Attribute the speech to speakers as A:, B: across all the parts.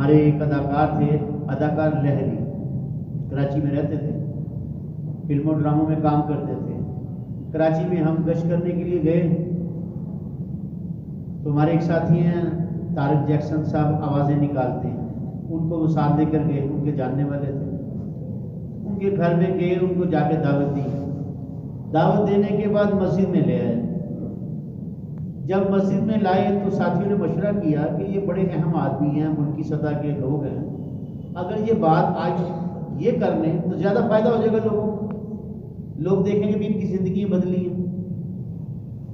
A: ہمارے ایک اداکار تھے، اداکار لہری، کراچی میں رہتے تھے، فلموں ڈراموں میں کام کرتے تھے۔ کراچی میں ہم گشت کرنے کے لیے گئے تو ہمارے ایک ساتھی ہیں طارق جیکسن صاحب، آوازیں نکالتے ہیں، ان کو وہ ساتھ لے کر گئے، ان کے جاننے والے تھے۔ ان کے گھر میں گئے، ان کو جا کے دعوت دی، دعوت دینے کے بعد مسجد میں لے آئے۔ جب مسجد میں لائے تو ساتھیوں نے مشورہ کیا کہ یہ بڑے اہم آدمی ہیں، ملکی سطح کے لوگ ہیں، اگر یہ بات آج یہ کر لیں تو زیادہ فائدہ ہو جائے گا لوگوں کو، لوگ دیکھیں گے بھی ان کی زندگی بدلی ہے۔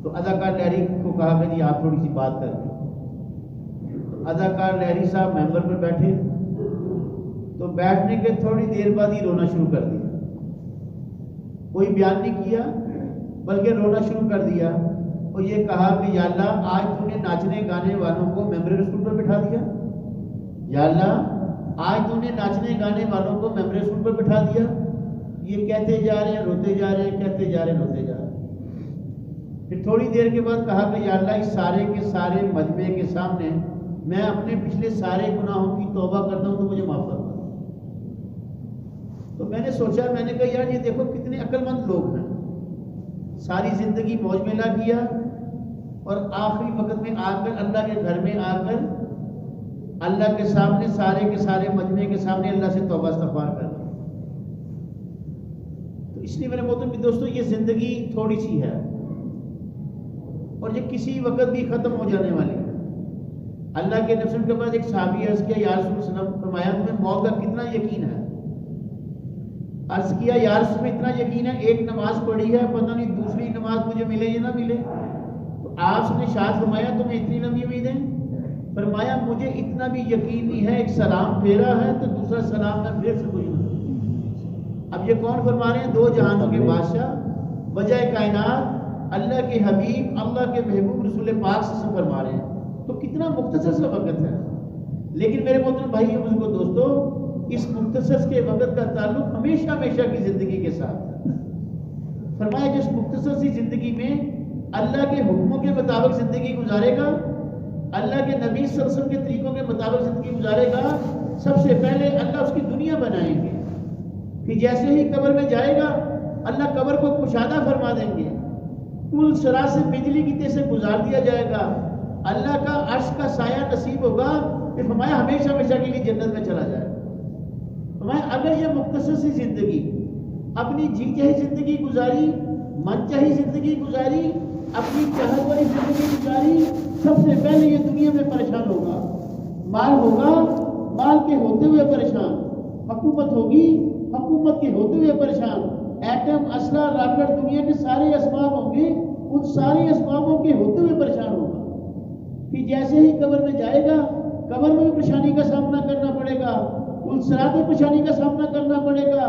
A: تو اداکار لہری کو کہا کہ جی آپ تھوڑی سی بات کر لیں۔ اداکار لہری صاحب ممبر پر بیٹھے تو بیٹھنے کے تھوڑی دیر بعد ہی رونا شروع کر دیا، کوئی بیان نہیں کیا بلکہ رونا شروع کر دیا، اور یہ کہا کہ یا اللہ آج تو نے ناچنے گانے والوں کو ممبر رسول پر بٹھا دیا، یا اللہ آج تو نے ناچنے گانے والوں کو ممبر رسول پر بٹھا دیا۔ یہ کہتے جا رہے ہیں، روتے جا رہے ہیں، کہتے جا رہے ہیں، روتے جا رہے ہیں۔ پھر تھوڑی دیر کے بعد کہا کہ یا اللہ اس سارے کے سارے مجمع کے سامنے میں اپنے پچھلے سارے گناہوں کی توبہ کرتا ہوں تو مجھے معاف فرما۔ تو میں نے سوچا، میں نے کہا یار یہ دیکھو کتنے عقل مند لوگ ہیں، ساری زندگی موج میلہ کیا اور آخری وقت میں آ کر اللہ کے گھر میں آ کر اللہ کے سامنے سارے کے سارے مجمع کے سامنے اللہ سے توبہ استغفار کر رہے ہیں۔ تو اس لیے میرے محترم دوستو یہ زندگی تھوڑی سی ہے اور یہ کسی وقت بھی ختم ہو جانے والی ہے۔ اللہ کے نبی کے بعد ایک صحابی عرض کیا یا رسول اللہ صلی اللہ علیہ وسلم، فرمایا تمہیں موت کا کتنا یقین ہے؟ عرض کیا یا رسول اللہ اتنا یقین ہے، ایک نماز پڑھی ہے، پتہ نہیں دوسری نماز مجھے ملے یا نہ ملے۔ تو آپ نے شاد فرمایا تمہیں اتنی لمبی امیدیں؟ فرمایا مجھے اتنا بھی یقین نہیں ہے، ایک سلام پھیرا ہے تو دوسرا سلام میں پھر سے کچھ نہ۔ اب یہ کون فرما رہے ہیں؟ دو جہانوں کے بادشاہ، وجہ کائنات، اللہ کے حبیب، اللہ کے محبوب رسول پاک سے فرما رہے ہیں۔ تو کتنا مختصر سا وقت ہے، لیکن میرے محترم بھائیو بزرگو دوستو، اس مختصر کے وقت کا تعلق ہمیشہ ہمیشہ کی زندگی کے ساتھ ہے۔ فرمایا جس مختصر سی زندگی میں اللہ کے حکموں کے مطابق زندگی گزارے گا، اللہ کے نبی صلی اللہ علیہ وسلم کے طریقوں کے مطابق زندگی گزارے گا، سب سے پہلے اللہ اس کی دنیا بنائیں گے، پھر جیسے ہی قبر میں جائے گا اللہ قبر کو کشادہ فرما دیں گے، پل سرا سے بجلی کی تیز سے گزار دیا جائے گا، اللہ کا عرش کا سایہ نصیب ہوگا، پھر فرمایا ہمیشہ ہمیشہ کے لیے جنت میں چلا جائے گا۔ فرمایا اگر یہ مختصر سی زندگی اپنی جی چاہی زندگی گزاری، من چاہی زندگی گزاری، اپنی چاہت والی زندگی گزاری، سب سے پہلے یہ دنیا میں پریشان ہوگا، مال ہوگا، مال کے ہوتے ہوئے پریشان، حکومت ہوگی، حکومت کے ہوتے ہوئے پریشان، ایٹم، اسلحہ، راکٹ، دنیا کے سارے اسباب ہوں گے، ان سارے اسبابوں کے ہوتے ہوئے پریشان ہوگا۔ پھر جیسے ہی قبر میں جائے گا، قبر میں بھی پریشانی کا سامنا کرنا پڑے گا، ان صراط میں پریشانی کا سامنا کرنا پڑے گا،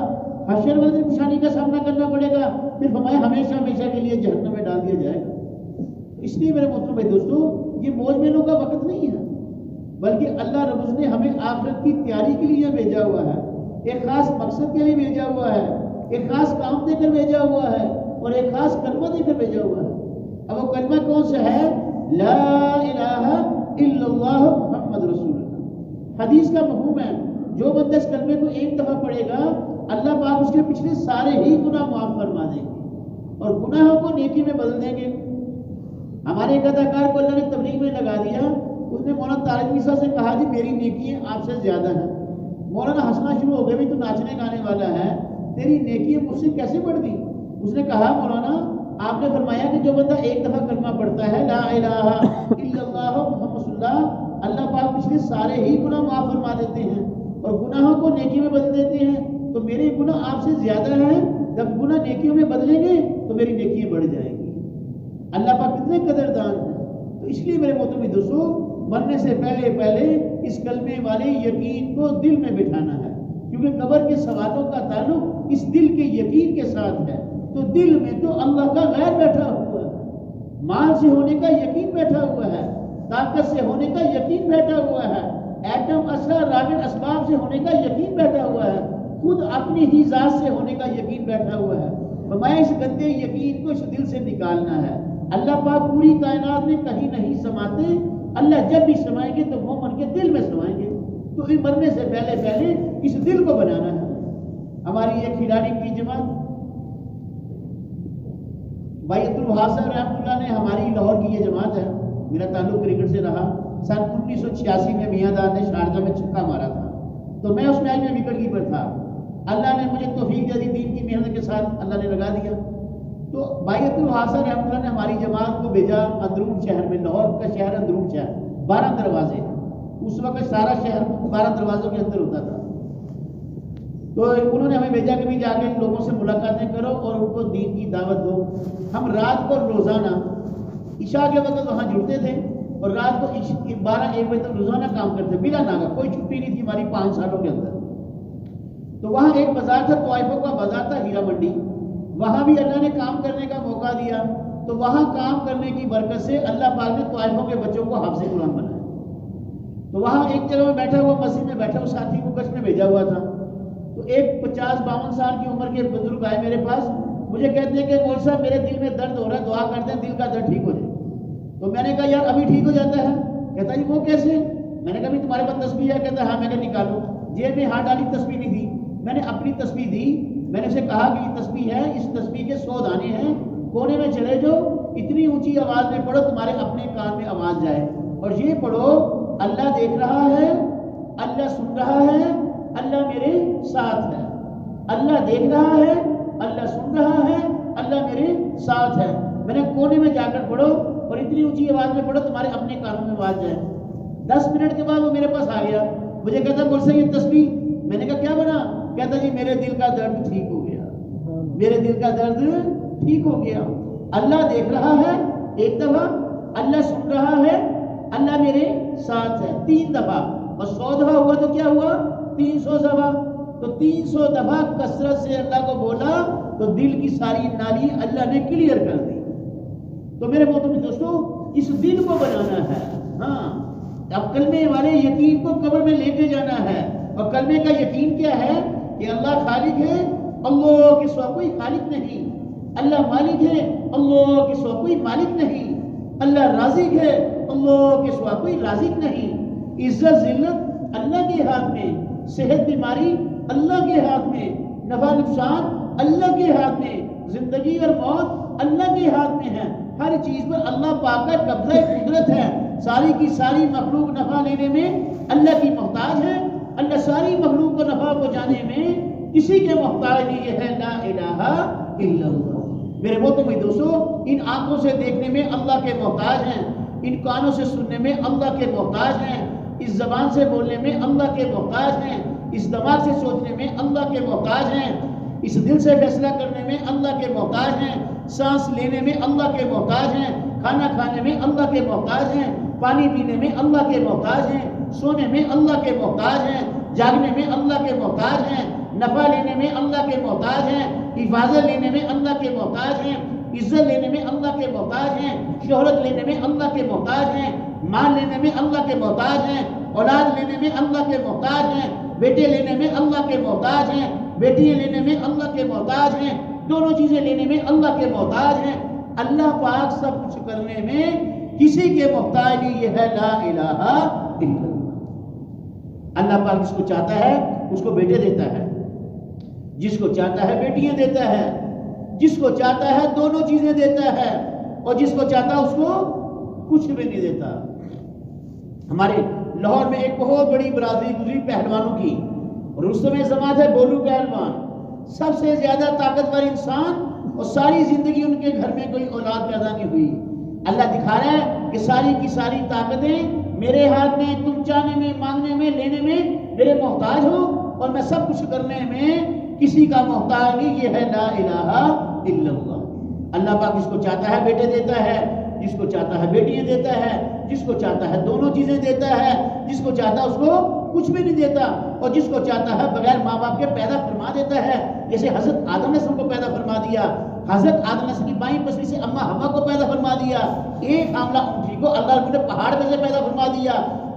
A: حشر والے پریشانی کا سامنا کرنا پڑے گا، پھر ہمیں ہمیشہ ہمیشہ کے لیے جہنم میں ڈال دیا جائے گا۔ اس لیے میرے محترم بھائی دوستو، یہ موج میلوں کا وقت نہیں ہے، بلکہ اللہ رب العزت نے ہمیں آخرت کی تیاری کے لیے بھیجا ہوا ہے، ایک خاص مقصد کے لیے بھیجا ہوا ہے، ایک خاص کام دے کر بھیجا ہوا ہے، اور ایک خاص کلمہ دے کر بھیجا ہوا ہے۔ اب وہ کلمہ کون سا ہے؟ لا الہ الا اللہ محمد رسول اللہ۔ حدیث کا مفہوم ہے جو بندہ اس کلمے کو ایک دفعہ پڑھے گا، اللہ پاک اس کے پچھلے سارے ہی گناہ معاف فرما دیں گے اور گناہوں کو نیکی میں بدل دیں گے۔ ہمارے ایک اداکار کو اللہ نے تبلیغ میں لگا دیا، اس نے مولانا طارق عیسیٰ سے کہا جی میری نیکیاں آپ سے زیادہ ہیں۔ مولانا ہنسنا شروع ہو گئے، بھی تو ناچنے گانے والا ہے، تیری نیکیاں مجھ سے کیسے بڑھ گئی؟ اس نے کہا مولانا آپ نے فرمایا کہ جو بندہ ایک دفعہ کلمہ پڑھتا ہے لا الہ الا اللہ محمد رسول اللہ، اللہ پاک پچھلے سارے ہی گناہ معاف فرما دیتے ہیں اور گناہوں کو نیکی میں بدل دیتے ہیں۔ تو میرے گناہ آپ سے زیادہ ہیں، جب گناہ نیکیوں میں بدلیں گے تو میری نیکیاں بڑھ جائیں گی۔ اللہ پاک کتنے قدردان ہیں۔ تو اس لیے میرے محترم دوستو، مرنے سے پہلے اس کلمے والے یقین کو دل میں بٹھانا ہے، کیونکہ قبر کے سوالوں کا تعلق اس دل کے یقین کے ساتھ ہے۔ تو دل میں تو اللہ کا غیر بیٹھا ہوا ہے، مال سے ہونے کا یقین بیٹھا ہوا ہے، طاقت سے ہونے کا یقین بیٹھا ہوا ہے، ایٹم، اسلحہ، راکٹ، اسباب سے ہونے کا یقین بیٹھا ہوا ہے، خود اپنی ہی ذات سے ہونے کا یقین بیٹھا ہوا ہے۔ فرمایا اس گندے یقین کو اس دل سے نکالنا ہے۔ اللہ پاک پوری کائنات میں کہیں نہیں سماتے، اللہ جب بھی سمائیں گے تو مومن کے دل میں سمائیں گے۔ تو کوئی مرنے سے پہلے اس دل کو بنانا ہے. ہماری ایک کھلاڑی کی جماعت بھائی عبد الوہاب صاحب رحمۃ اللہ نے، ہماری لاہور کی یہ جماعت ہے، میرا تعلق کرکٹ سے رہا. سن 1986 میں میاں دار نے شارجہ میں چھکا مارا تھا، تو میں اس میچ میں وکٹ کیپر تھا. اللہ نے مجھے توفیق دے دی، دین کی محنت کے ساتھ اللہ نے لگا دیا. تو بھائی عبد الوہاب صاحب رحمۃ اللہ نے ہماری جماعت کو بھیجا اندرون شہر میں. لاہور کا شہر اندرون شہر، 12 دروازے. اس وقت سارا شہر 12 دروازوں کے اندر ہوتا تھا. تو انہوں نے ہمیں بھیجا کہ بھی جا کے لوگوں سے ملاقاتیں کرو اور ان کو دین کی دعوت دو. ہم رات کو روزانہ عشاء کے وقت وہاں جڑتے تھے اور رات کو 12-1 بجے تک روزانہ کام کرتے بلا ناغہ، کوئی چھٹی نہیں تھی ہماری 5 سالوں کے اندر. تو وہاں ایک بازار تھا، طائفوں کا بازار تھا، ہیرا منڈی. وہاں بھی اللہ نے کام کرنے کا موقع دیا. تو وہاں کام کرنے کی برکت سے اللہ پاک نے طائفوں کے بچوں کو حافظ قرآن بنایا. تو وہاں ایک جگہ میں بیٹھا ہوا، مسجد میں بیٹھا ہوا، ساتھی کو کچھ میں بھیجا ہوا تھا. تو ایک 50-52 سال کی عمر کے بزرگ آئے میرے پاس، مجھے کہتے ہیں کہ مولوی صاحب میرے دل میں درد ہو رہا ہے، دعا کرتے ہیں دل کا درد ٹھیک ہو جائے. تو میں نے کہا یار ابھی ٹھیک ہو جاتا ہے؟ کہتا جی وہ کیسے؟ میں نے کہا بھی تمہارے پاس تسبیح ہے؟ کہتا ہاں. میں نے نکالو، جیب میں ہاتھ ڈالی، تسبیح نہیں تھی. میں نے اپنی تسبیح دی. میں نے اسے کہا کہ یہ تسبیح ہے، اس تسبیح کے 100 دانے ہیں، کونے میں چلے جو اتنی اونچی آواز میں پڑھو تمہارے اپنے کان میں آواز جائے، اور یہ پڑھو اللہ دیکھ رہا ہے، اللہ سن رہا ہے، اللہ میرے ساتھ ہے. اللہ دیکھ رہا ہے، اللہ سن رہا ہے، اللہ میرے ساتھ ہے. میں نے کونے میں جا کر پڑھو اور اتنی اونچی آواز میں پڑھو تمہارے اپنے کانوں میں آواز جائے. 10 منٹ کے بعد وہ میرے پاس آ گیا. مجھے کہتا بول سے یہ تسبیح. میں نے کہا کیا بنا؟ کہتا جی میرے دل کا درد ٹھیک ہو گیا، میرے دل کا درد ٹھیک ہو گیا. اللہ دیکھ رہا ہے ایک دفعہ، اللہ سن رہا ہے، اللہ میرے ساتھ ہے 3 دفعہ، اور 100 دفعہ ہوا تو کیا ہوا؟ 300 دفعہ. تو 300 دفعہ کثرت سے اللہ کو بولا تو دل کی ساری نالی اللہ نے کلیئر کر دی. تو میرے محترم دوستو، اس دل کو بنانا ہے. ہاں، اب کلمے والے یقین کو قبر میں لے کے جانا ہے. اور کلمے کا یقین کیا ہے؟ کہ اللہ خالق ہے، اللہ کے سوا کوئی خالق نہیں. اللہ مالک ہے، اللہ کے سوا کوئی مالک نہیں. اللہ رازق ہے، اللہ کے سوا کوئی رازق نہیں. عزت ذلت اللہ کے ہاتھ میں، صحت بیماری اللہ کے ہاتھ میں، نفع نقصان اللہ کے ہاتھ میں، زندگی اور موت اللہ کے ہاتھ میں ہے. ہر چیز پر اللہ پاک کا قبضہ قدرت ہے. ساری کی ساری مخلوق نفع لینے میں اللہ کی محتاج ہے. اللہ ساری مخلوق کو نفع پہنچانے میں کسی کے محتاج نہیں. یہ ہے لا الہ الا اللہ. میرے محترم دوستو، ان آنکھوں سے دیکھنے میں اللہ کے محتاج ہیں، ان کانوں سے سننے میں اللہ کے محتاج ہیں، اس زبان سے بولنے میں اللہ کے محتاج ہیں، اس دماغ سے سوچنے میں اللہ کے محتاج ہیں، اس دل سے فیصلہ کرنے میں اللہ کے محتاج ہیں، سانس لینے میں اللہ کے محتاج ہیں، کھانا کھانے میں اللہ کے محتاج ہیں، پانی پینے میں اللہ کے محتاج ہیں، سونے میں اللہ کے محتاج ہیں، جاگنے میں اللہ کے محتاج ہیں، نفع لینے میں اللہ کے محتاج ہیں، حفاظت لینے میں اللہ کے محتاج ہیں، عزت لینے میں اللہ کے محتاج ہیں، شہرت لینے میں اللہ کے محتاج ہیں، مال لینے میں اللہ کے محتاج ہیں، اولاد لینے میں اللہ کے محتاج ہیں، بیٹے لینے میں اللہ کے محتاج ہیں، بیٹیاں لینے میں اللہ کے محتاج ہیں، دونوں چیزیں لینے میں اللہ کے محتاج ہیں. اللہ پاک سب کچھ کرنے میں کسی کے محتاج نہیں. یہ ہے لا الہ الا اللہ. اللہ پاک جس کو چاہتا ہے اس کو بیٹے دیتا ہے، جس کو چاہتا ہے بیٹیاں دیتا ہے، جس کو چاہتا ہے دونوں چیزیں دیتا ہے، اور جس کو چاہتا ہے اس کو کچھ بھی نہیں دیتا. ہمارے لاہور میں ایک بہت بڑی برادری گزری پہلوانوں کی، اور اس سمے سماج ہے بولو پہلوان، سب سے زیادہ طاقتور انسان، اور ساری زندگی ان کے گھر میں کوئی اولاد پیدا نہیں ہوئی. اللہ دکھا رہا ہے کہ ساری کی ساری طاقتیں میرے ہاتھ میں، تم چاہنے میں، مانگنے میں، لینے میں میرے محتاج ہو، اور میں سب کچھ کرنے میں کسی کا محتاج نہیں. یہ ہے لا الہ الا اللہ. اللہ پاک جس کو چاہتا ہے بیٹے دیتا ہے، جس کو چاہتا ہے بیٹیاں دیتا ہے، جس کو چاہتا ہے دونوں چیزیں دیتا ہے، جس کو چاہتا ہے اس کو کچھ بھی نہیں دیتا، اور جس کو چاہتا ہے بغیر ماں باپ کے پیدا فرما دیتا ہے. جیسے حضرت آدم نے سب کو پیدا فرما دیا، حضرت آدم نے کی بائیں پسلی سے اماں حوا کو پیدا فرما دیا، ایک حاملہ اونٹی کو اللہ نے پہاڑ میں سے پیدا فرما دیا،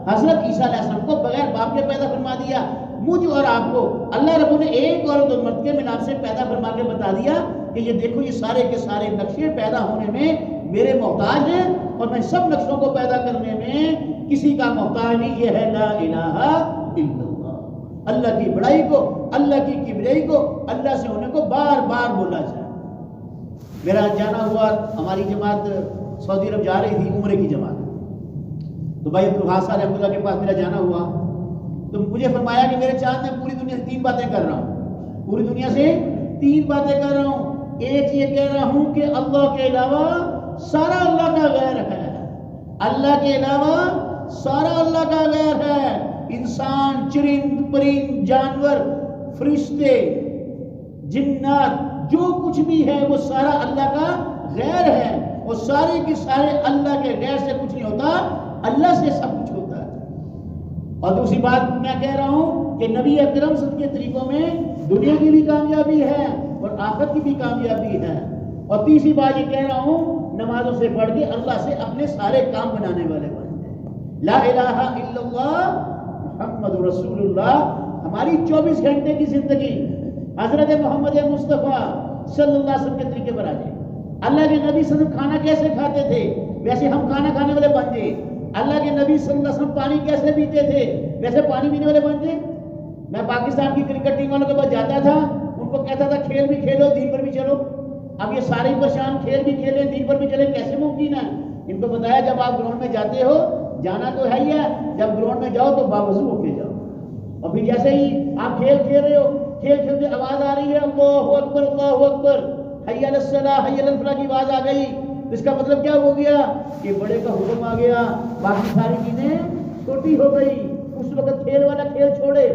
A: حضرت عیسیٰ علیہ السلام کو بغیر باپ کے پیدا فرما دیا. مجھ اور آپ کو اللہ رب نے ایک اور دو مرد کے ملاپ سے پیدا فرما کے بتا دیا کہ یہ دیکھو یہ سارے کے سارے نقشے پیدا ہونے میں میرے محتاج ہیں، اور میں سب نقشوں کو پیدا کرنے میں کسی کا محتاج نہیں. یہ ہے لا الہ الا اللہ. اللہ کی بڑائی کو، اللہ کی کبریائی کو، اللہ سے ہونے کو بار بار بولا جائے. میرا جانا ہوا، ہماری جماعت سعودی عرب جا رہی تھی، عمرے کی جماعت. تو بھائی عبدالحاسہ رحمۃ اللہ کے پاس میرا جانا ہوا، تو مجھے فرمایا کہ میرے چاند میں پوری دنیا سے 3 باتیں کر رہا ہوں، پوری دنیا سے 3 باتیں کر رہا ہوں. ایک یہ کہہ رہا ہوں کہ اللہ کے علاوہ سارا اللہ کا غیر ہے، اللہ کے علاوہ سارا اللہ کا غیر ہے. انسان، چرند پرند، جانور، فرشتے، جنات، جو کچھ بھی ہے وہ سارا اللہ کا غیر ہے، اور سارے کے سارے اللہ کے غیر سے کچھ نہیں ہوتا، اللہ سے سب کچھ ہوتا ہے. اور دوسری بات میں کہہ رہا ہوں کہ نبی اکرم صلی اللہ علیہ وسلم کے طریقوں میں دنیا کی بھی کامیابی ہے اور آخرت کی بھی کامیابی ہے. اور تیسری بات یہ کہہ رہا ہوں، نمازوں سے پڑھ کے اللہ سے اپنے سارے کام بنانے والے بن جائیں. لا الہ الا اللہ محمد رسول اللہ. ہماری 24 گھنٹے کی زندگی حضرت محمد مصطفیٰ صلی اللہ علیہ وسلم کے طریقے پر آ جائے. اللہ کے نبی صلی اللہ علیہ وسلم کھانا کیسے کھاتے تھے ویسے ہم کھانا کھانے والے بن جائیں. اللہ کے نبی صلی اللہ علیہ وسلم پانی کیسے پیتے تھے ویسے پانی پینے والے بن جائیں. میں پاکستان کی کرکٹ ٹیم والوں کے پاس جاتا تھا، ان کو کہتا تھا کھیل بھی کھیلو، دین پر بھی چلو. اب یہ سارے پریشان، کھیل بھی کھیلیں دین پر بھی چلیں، کیسے ممکن ہے؟ ان کو بتایا جب آپ گراؤنڈ میں جاتے ہو، جانا تو ہے ہی ہے، جب گراؤنڈ میں جاؤ تو باوضو ہو کے جاؤ. اور پھر جیسے ہی آپ کھیل کھیل رہے ہو، کھیل کھیلتے آواز آ رہی ہے اللہ اکبر اللہ اکبر، حی علی الصلاۃ حی علی الفلاح کی آواز آ گئی، اس کا مطلب کیا ہو گیا کہ بڑے کا حکم آ گیا، باقی ساری چیزیں چھوٹی ہو گئی. اس وقت کھیل والا کھیل چھوڑے،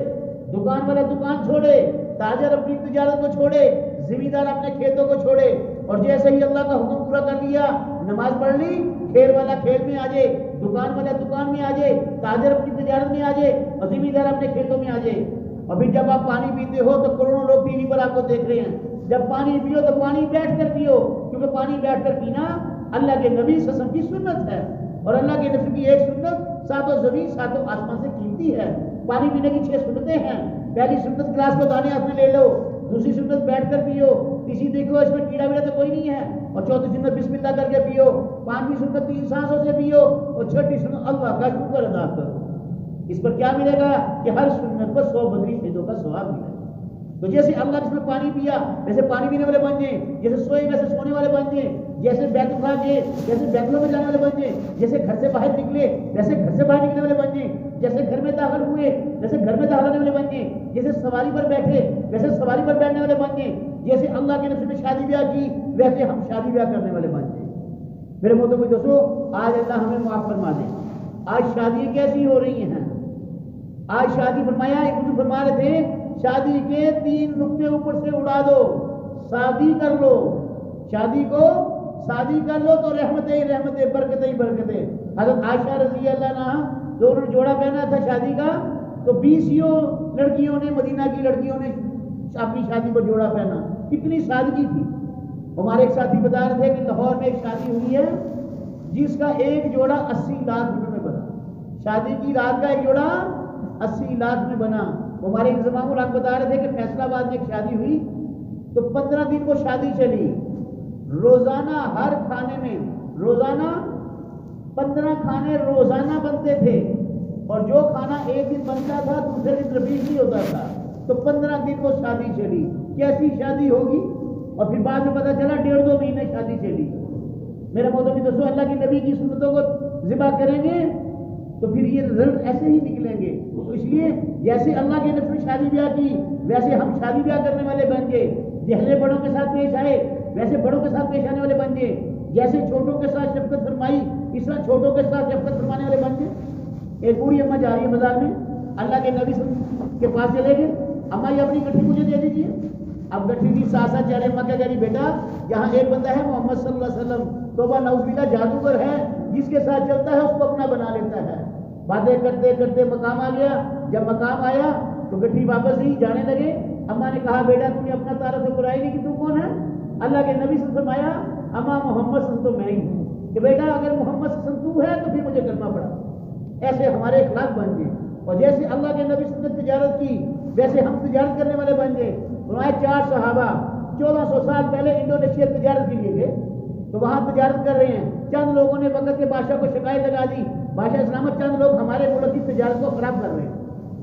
A: دکان والا دکان چھوڑے، تاجر اپنی تجارت کو چھوڑے، زمیندار اپنے کھیتوں کو چھوڑے، اور جیسے ہی اللہ کا حکم پورا کر لیا، نماز پڑھ لی، کھیل والا کھیل میں آ جائے، دکان والا دکان میں آ جائے، تاجر اپنی تجارت میں آ جائے، اور زمیندار اپنے کھیتوں میں آ جائے. اور پھر جب آپ پانی پیتے ہو تو کروڑوں لوگ ٹی وی پر آپ کو دیکھ رہے ہیں. جب پانی پیو تو پانی بیٹھ کر پیو، کیونکہ پانی بیٹھ کر پینا اللہ کے نبی صلی اللہ علیہ وسلم کی سنت ہے، اور اللہ کے نبی کی ایک سنت 7 زمین 7 آسمان سے قیمتی ہے. پانی پینے کی 6 سنتیں ہیں. پہلی سنت گلاس کو دانے ہاتھ میں لے لو، دوسری سنت بیٹھ کر پیو، تیسری دیکھو اس میں کیڑا ویڑا تو کوئی نہیں ہے، اور چوتھی سنت بسم اللہ کر کے پیو، پانچویں سنت 3 سانسوں سے پیو، اور چھٹی سنت اللہ کا شکر ادا کرو. اس پر کیا ملے گا کہ ہر سنت پر 100 بدری شہیدوں کا ثواب ملے گا. تو جیسے اللہ جس میں پانی پیا ویسے پانی پینے والے بن جائیں، جیسے سوئے ویسے سونے والے بن جائیں، جیسے بیت اٹھا کے جیسے بیتوں میں جانے والے بن جائیں، جیسے گھر سے باہر نکلے ویسے گھر سے باہر نکلنے والے بن جائیں، جیسے گھر میں داخل ہوئے ویسے گھر میں داخل ہونے والے بن جائیں، جیسے سواری پر بیٹھے ویسے سواری پر بیٹھنے والے بن جائیں، جیسے اللہ کے نبی نے شادی بیاہ کی ویسے ہم شادی بیاہ کرنے والے بن جائیں. میرے محترم دوستو، آج اللہ ہمیں معاف فرما دے. آج شادی کیسی ہو رہی ہیں؟ آج شادی فرمایا ایک فرما رہے تھے شادی کے 3 نقطے اوپر سے اڑا دو، شادی کر لو، شادی کو شادی کر لو تو رحمتیں رحمتیں، برکتیں برکتیں. حضرت عائشہ رضی اللہ عنہا دونوں جوڑا پہنا تھا شادی کا، تو 20 لڑکیوں نے، مدینہ کی لڑکیوں نے اپنی شادی پر جوڑا پہنا. کتنی سادگی تھی. ہمارے ایک ساتھی بتا رہے تھے کہ لاہور میں ایک شادی ہوئی ہے جس کا ایک جوڑا 80 لاکھ روپے میں بنا. شادی کی رات کا ایک جوڑا 80 لاکھ میں بنا. ہمارے انضمام الحق بتا رہے تھے کہ فیصلہ آباد میں ایک شادی ہوئی تو 15 دن وہ شادی چلی. روزانہ ہر کھانے میں روزانہ 15 کھانے روزانہ بنتے تھے، اور جو کھانا ایک دن بنتا تھا دوسرے دن رپیٹ نہیں ہوتا تھا. تو 15 دن وہ شادی چلی. کیسی شادی ہوگی؟ اور پھر بعد میں پتا چلا 1.5-2 مہینے شادی چلی. میرے محترم دوستو، اللہ کے نبی کی سنتوں کو ذبح کریں گے تو پھر یہ رزلٹ ایسے ہی نکلیں گے. تو اس لیے جیسے اللہ کے نبی نے شادی بیاہ کی ویسے ہم شادی بیاہ کرنے والے بن گئے. جیسے بڑوں کے ساتھ پیش آئے ویسے بڑوں کے ساتھ پیش آنے والے بن گئے. جیسے چھوٹوں کے ساتھ شفقت فرمائی اس طرح چھوٹوں کے ساتھ شفقت فرمانے والے بن گئے. ایک بوڑھی اماں جا رہی ہے بازار میں، اللہ کے نبی کے پاس چلے گئے، اماں یہ اپنی گٹھی مجھے دے دیجیے. اب گٹھی کی ساتھ ساتھ چارے اماں کیا کہہ رہی، بیٹا یہاں ایک بندہ ہے محمد صلی اللہ علیہ وسلم، توبہ نعوذ باللہ جادوگر ہے، جس کے ساتھ چلتا ہے اس کو اپنا بنا لیتا ہے. باتیں کرتے کرتے مقام آ گیا. جب مقام آیا تو گٹھی واپس ہی جانے لگے. اماں نے کہا بیٹا تم نے اپنا تعارف سے برائی نہیں کہ تو کون ہے؟ اللہ کے نبی سے فرمایا اماں محمد صلی اللہ علیہ وسلم تو میں ہی ہوں، کہ بیٹا اگر محمد صلی اللہ علیہ وسلم تو ہے تو پھر مجھے کلمہ پڑھا. ایسے ہمارے اخلاق بن گئے. اور جیسے اللہ کے نبی صلی اللہ علیہ وسلم نے تجارت کی ویسے ہم تجارت کرنے والے بن گئے. فرمایا 4 صحابہ 1400 سال پہلے انڈونیشیا تجارت کے لیے گئے تو وہاں تجارت کر رہے ہیں. چند لوگوں نے وقت کے بادشاہ کو شکایت لگا دی، بادشاہ سلامت چند لوگ ہمارے ملک کی تجارت کو خراب کر رہے ہیں.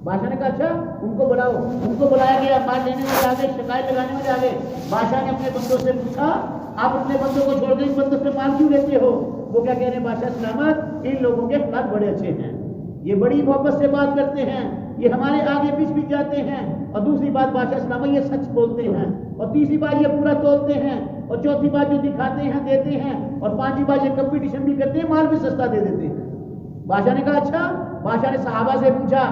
A: بادشاہ نے کہا اچھا ان کو بلاؤ. ان کو بلایا گیا, مال لینے والے آگے, شکایت لگانے والے آگے. بادشاہ نے اپنے بندوں سے پوچھا آپ اپنے بندوں کو چھوڑ کے ان بندوں سے مال کیوں لیتے ہو؟ وہ کیا کہہ رہے ہیں, بادشاہ سلامت, ان لوگوں کے اخلاق بڑے اچھے ہیں, یہ بڑی محبت سے بات کرتے ہیں, یہ ہمارے آگے پیچھے جاتے ہیں, اور دوسری بات بادشاہ سلامت یہ سچ بولتے ہیں, اور تیسری بات یہ پورا تولتے ہیں, اور چوتھی بات جو دکھاتے ہیں دیتے ہیں, اور پانچویں بات یہ کمپٹیشن بھی کرتے ہیں, مال بھی سستا دے دیتے ہیں. بادشاہ نے کہا اچھا. بادشاہ نے صحابہ سے پوچھا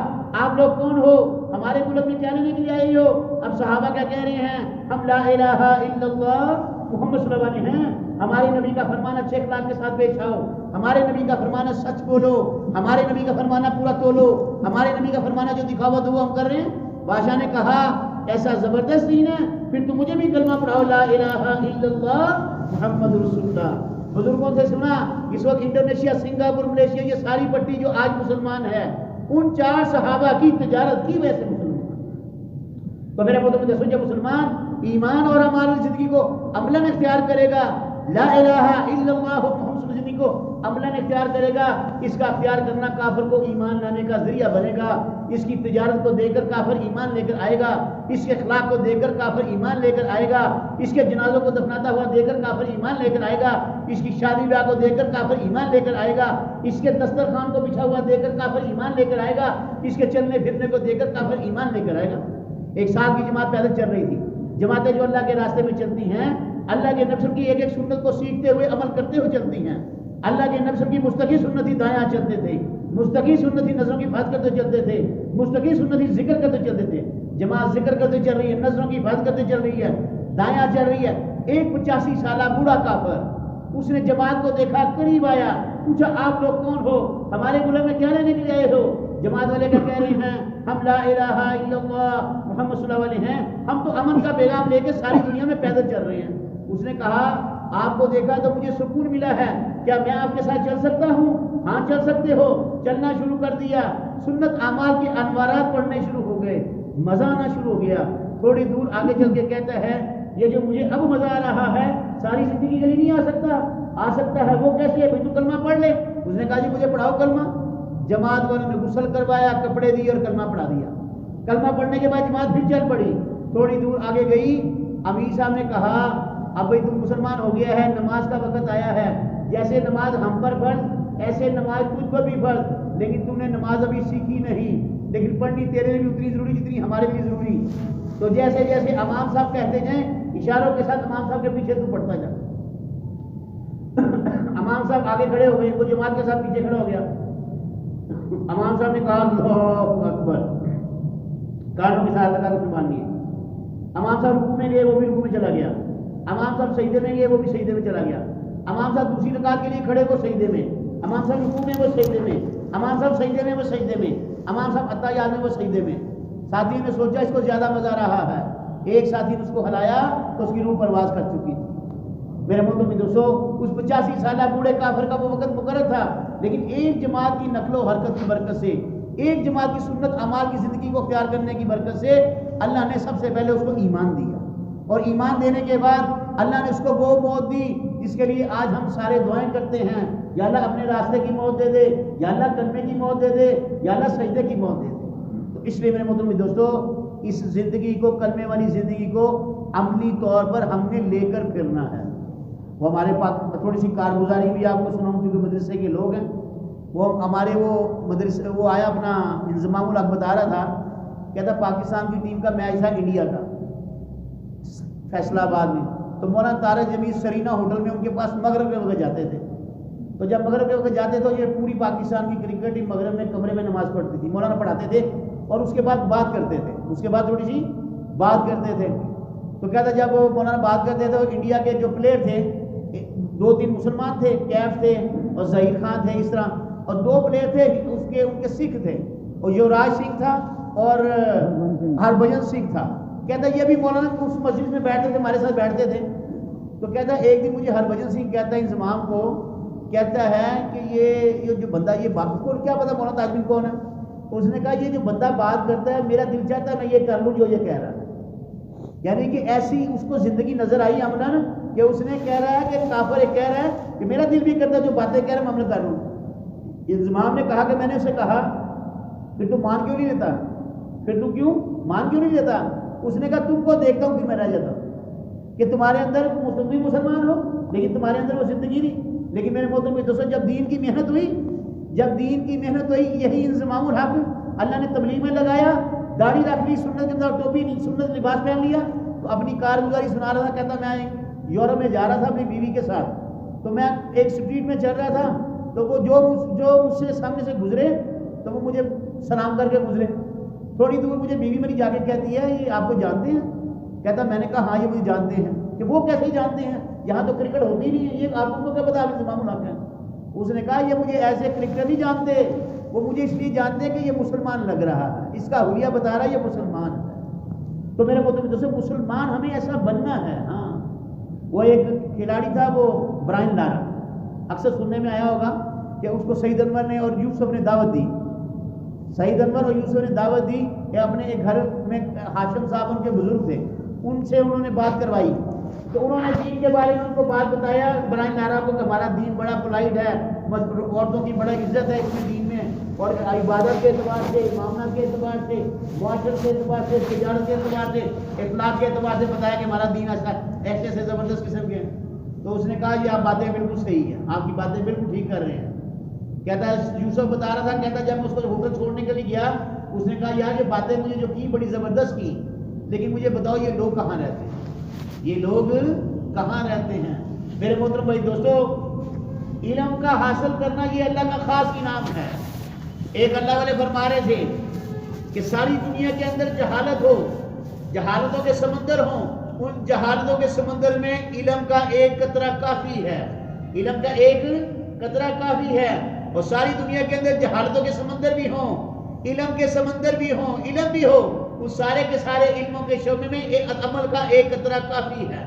A: آپ لوگ کون ہو, ہمارے ملک میں کیا لینے کے لیے آئے ہو؟ اب صحابہ کیا کہہ رہے ہیں, ہم لا الہ الا اللہ محمد صلی اللہ علیہ وسلم ہیں, ہمارے نبی کا فرمان اچھے اخلاق کے ساتھ پیش آؤ, ہمارے نبی کا فرمانا سچ بولو, ہمارے نبی کا فرمانا پورا تولو, ہمارے نبی کا فرمانا جو دکھاوا دو وہ ہم کر رہے ہیں. بادشاہ نے کہا ایسا زبردست دین ہے, پھر تم مجھے بھی کلمہ پڑھاؤ لا الہ الا اللہ محمد رسول اللہ. بزرگوں سے سنا اس وقت انڈونیشیا, سنگاپور, ملیشیا, یہ ساری پٹی جو آج مسلمان ہے, ان 4 صحابہ کی تجارت کی وجہ سے مسلمان. تو میرے بہت میں سوچا, مسلمان ایمان اور ہماری زندگی کو عملاً اختیار کرے گا, لا الہ الا اللہ محمد زندگی کو عملاً اختیار کرے گا, اس کا اختیار کرنا کافر کو ایمان لانے کا ذریعہ بنے گا. اس کی تجارت کو دیکھ کر کافر ایمان لے کر آئے گا, اس کے اخلاق کو دیکھ کر کافر ایمان لے کر آئے گا, اس کے جنازوں کو دفناتا ہوا دیکھ کر کافر ایمان لے کر آئے گا, اس کی شادی بیاہ کو دیکھ کر کافر ایمان لے کر آئے گا, اس کے دسترخوان کو بچھا ہوا دیکھ کر کافر ایمان لے کر آئے گا, اس کے چلنے پھرنے کو دیکھ کر کافر ایمان لے کر آئے گا. ایک سال کی جماعت پیدل چل رہی تھی. جماعتیں جو اللہ کے راستے میں چلتی ہیں, اللہ کے نبی کی ایک ایک سنت کو سیکھتے ہوئے عمل کرتے ہوئے چلتی ہیں. اللہ کے نبی کی مستقی سنت ہی دایاں چلتے تھے, مستقی سنت ہی نظروں کی حفاظت کرتے چلتے تھے, مستقی سنت ہی ذکر کرتے چلتے تھے. جماعت ذکر کرتے چل رہی ہے, نظروں کی حفاظت کرتے چل رہی ہے, دایاں چل رہی ہے. ایک 85 سالہ بوڑھا کافر, اس نے جماعت کو دیکھا, قریب آیا, پوچھا آپ لوگ کون ہو, ہمارے ملک میں کیا لینے کے لیے آئے ہو؟ جماعت والے کیا کہہ رہے ہیں, ہم لا الہ الا اللہ محمد صلی اللہ علیہ ہیں, ہم تو امن کا پیغام لے کے ساری دنیا میں پیدل چل رہے ہیں. اس نے کہا آپ کو دیکھا تو مجھے سکون ملا ہے, کیا میں آپ کے ساتھ چل سکتا ہوں؟ ہاں چل سکتے ہو. چلنا شروع کر دیا, سنت اعمال کے انوارات پڑھنے شروع ہو گئے, مزہ آنا شروع ہو گیا. تھوڑی دور آگے چل کے کہتا ہے یہ جو مجھے اب مزہ آ رہا ہے ساری زندگی کے لیے نہیں آ سکتا. آ سکتا ہے. وہ کیسے؟ بھائی تو کلمہ پڑھ لے. اس نے کہا جی مجھے پڑھاؤ کلمہ. جماعت والوں نے غسل کروایا, کپڑے دیے اور کلمہ پڑھا دیا. کلمہ پڑھنے کے بعد جماعت پھر چل پڑی. تھوڑی دور آگے گئی, امیر صاحب نے کہا اب بھائی تم مسلمان ہو گیا ہے, نماز کا وقت آیا ہے. جیسے نماز ہم پر فرض ایسے نماز تجھ پر بھی فرض, لیکن تم نے نماز ابھی سیکھی نہیں, لیکن پڑھنی تیرے لیے بھی اتنی ضروری جتنی ہمارے لیے ضروری. تو جیسے جیسے امام صاحب کہتے جائیں, اشاروں کے ساتھ امام صاحب کے پیچھے تو پڑھتا جا. امام صاحب آگے کھڑے ہو گئے, وہ جماعت کے ساتھ پیچھے کھڑا ہو گیا. امام صاحب نے کہا اللہ اکبر, کانوں کے ساتھ لگا کے مان لیے. امام صاحب رکوع میں گئے, وہ بھی رکوع میں چلا گیا. امام صاحب سجدے میں گئے, وہ بھی سجدے میں چلا گیا. امام صاحب دوسری رکعت کے لیے کھڑے, وہ سجدے میں. امام صاحب رکوع میں, وہ سجدے میں. امام صاحب سجدے میں, وہ سجدے میں. امام صاحب اتحیات میں, وہ سجدے میں. ساتھی نے سوچا اس کو زیادہ مزہ آ رہا ہے. ایک ساتھی نے اس کو ہلایا تو اس کی روح پرواز کر چکی تھی. میرے محترم دوستو, اس 85 سالہ بوڑھے کافر کا وہ وقت مقرر تھا, لیکن ایک جماعت کی نقل و حرکت کی برکت سے, ایک جماعت کی سنت اعمال کی زندگی کو اختیار کرنے کی برکت سے اللہ نے سب سے پہلے اس کو ایمان دیا, اور ایمان دینے کے بعد اللہ نے اس کو وہ موت دی جس کے لیے آج ہم سارے دعائیں کرتے ہیں, یا اللہ اپنے راستے کی موت دے دے, یا اللہ کلمے کی موت دے دے, یا اللہ سجدے کی موت دے دے. تو اس لیے میرے محترم دوستو, اس زندگی کو, کلمے والی زندگی کو عملی طور پر ہم نے لے کر پھرنا ہے. وہ ہمارے پاس تھوڑی سی کارگزاری بھی آپ کو سناؤں, کیونکہ مدرسے کے لوگ ہیں. وہ ہمارے وہ مدرسے, وہ آیا اپنا انضمام الحق بتا رہا تھا, کہتا پاکستان کی ٹیم کا میچ تھا انڈیا کا فیصلہ آباد میں. تو مولانا طارق جمیل سرینا ہوٹل میں ان کے پاس مغرب کے وقت جاتے تھے. تو جب مغرب کے وقت جاتے تو یہ پوری پاکستان کی کرکٹ ٹیم مغرب میں کمرے میں نماز پڑھتی تھی. مولانا پڑھاتے تھے اور اس کے بعد بات کرتے تھے, اس کے بعد تھوڑی سی بات کرتے تھے. تو کہتا جب مولانا بات کرتے تھے تو انڈیا کے جو پلیئر تھے, 2-3 مسلمان تھے, کیف تھے اور ظہیر خان تھے اس طرح, اور 2 پلیئر تھے ان کے سکھ تھے, اور یوراج سنگھ تھا اور ہربھجن سنگھ تھا. کہتا یہ بھی مولانا اس مسجد میں بیٹھتے تھے, ہمارے ساتھ بیٹھتے تھے. تو کہتا ایک دن مجھے ہربھجن سنگھ کہتا ہے انضمام کو, کہتا ہے کہ یہ جو بندہ, یہ بات کو کیا پتا مولانا تاج الدین کون ہے. اس نے کہا یہ جو بندہ بات کرتا ہے میرا دل چاہتا ہے میں یہ کر لوں جو یہ کہہ رہا ہے. یعنی کہ ایسی اس کو زندگی نظر آئی عملاً کہ اس نے کہہ رہا ہے کہ کافر ایک کہہ رہا ہے کہ میرا دل بھی کرتا ہے جو باتیں کہہ رہا ہے میں عمل کر لوں. انضمام نے کہا کہ میں نے اسے کہا پھر تو مان کیوں نہیں لیتا, پھر تم کیوں مان کیوں نہیں لیتا؟ اس نے کہا تم کو دیکھتا ہوں پھر میں رہ جاتا ہوں کہ تمہارے اندر تم بھی مسلمان ہو لیکن تمہارے اندر وہ زندگی نہیں۔ لیکن میرے محترم دوستو، جب دین کی محنت ہوئی، یہی انضمام الحق اللہ نے تبلیغ میں لگایا، داڑھی رکھ لی، سنت کے اندر ٹوپی نہیں، سنت لباس پہن لیا، تو اپنی کارگزاری سنا رہا تھا، کہتا میں یورپ میں جا رہا تھا اپنی بیوی کے ساتھ، تو میں ایک اسٹریٹ میں چل رہا تھا، تو وہ جو مجھ سے سامنے سے گزرے تو وہ مجھے سلام کر کے گزرے، تھوڑی دور مجھے بیوی میری جا کے کہتی ہے یہ آپ کو جانتے ہیں؟ کہتا میں نے کہا ہاں یہ مجھے جانتے ہیں۔ کہ وہ کیسے جانتے ہیں؟ یہاں تو کرکٹ ہوتی نہیں ہے، یہ آپ کو کیا پتا آپ انضمام الحق ہے؟ اس نے کہا یہ مجھے ایسے کرکٹر نہیں جانتے، وہ مجھے اس لیے جانتے کہ یہ مسلمان لگ رہا ہے، اس کا حلیہ بتا رہا ہے یہ مسلمان ہے۔ تو میرے محترم دوستو، مسلمان ہمیں ایسا بننا ہے۔ ہاں، وہ ایک کھلاڑی تھا، وہ برائن لارا، اکثر سننے میں آیا ہوگا کہ اس کو سعید انور نے اور یوسف نے دعوت دی، سعید انور اور یوسف نے دعوت دی کہ اپنے ایک گھر میں ہاشم صاحب ان کے بزرگ تھے، ان سے انہوں نے بات کروائی، تو انہوں نے دین کے بارے میں ان کو بات بتایا برائن لارا کو کہ ہمارا دین بڑا پولائٹ ہے، عورتوں کی بڑا عزت ہے اس میں دین میں، اور عبادت کے اعتبار سے، معاملات کے اعتبار سے، معاشرت کے اعتبار سے، تجارت کے اعتبار سے، اخلاق کے اعتبار سے بتایا کہ ہمارا دین ایسا ایسے ایسے زبردست قسم کے ہیں۔ تو اس نے کہا یہ آپ باتیں بالکل صحیح ہیں، آپ کی باتیں بالکل ٹھیک کر رہے ہیں۔ کہتا ہے یوسف بتا رہا تھا، کہتا جب میں اس کو ہوٹل چھوڑنے کے لیے گیا، اس نے کہا یار یہ باتیں مجھے جو کی بڑی زبردست کی، لیکن مجھے بتاؤ یہ لوگ کہاں رہتے ہیں، یہ لوگ کہاں رہتے ہیں؟ میرے محترم بھائی دوستو، علم کا حاصل کرنا یہ اللہ کا خاص انعام ہے۔ ایک اللہ والے فرما رہے تھے کہ ساری دنیا کے اندر جہالت ہو، جہالتوں کے سمندر ہوں، ان جہالتوں کے سمندر میں علم کا ایک قطرہ کافی ہے، علم کا ایک قطرہ کافی ہے۔ اور ساری دنیا کے اندر جہالتوں کے سمندر بھی ہوں، علم کے سمندر بھی ہوں، علم بھی ہو، اس سارے کے سارے علموں کے شعبے میں عمل کا ایک قطرہ کافی ہے۔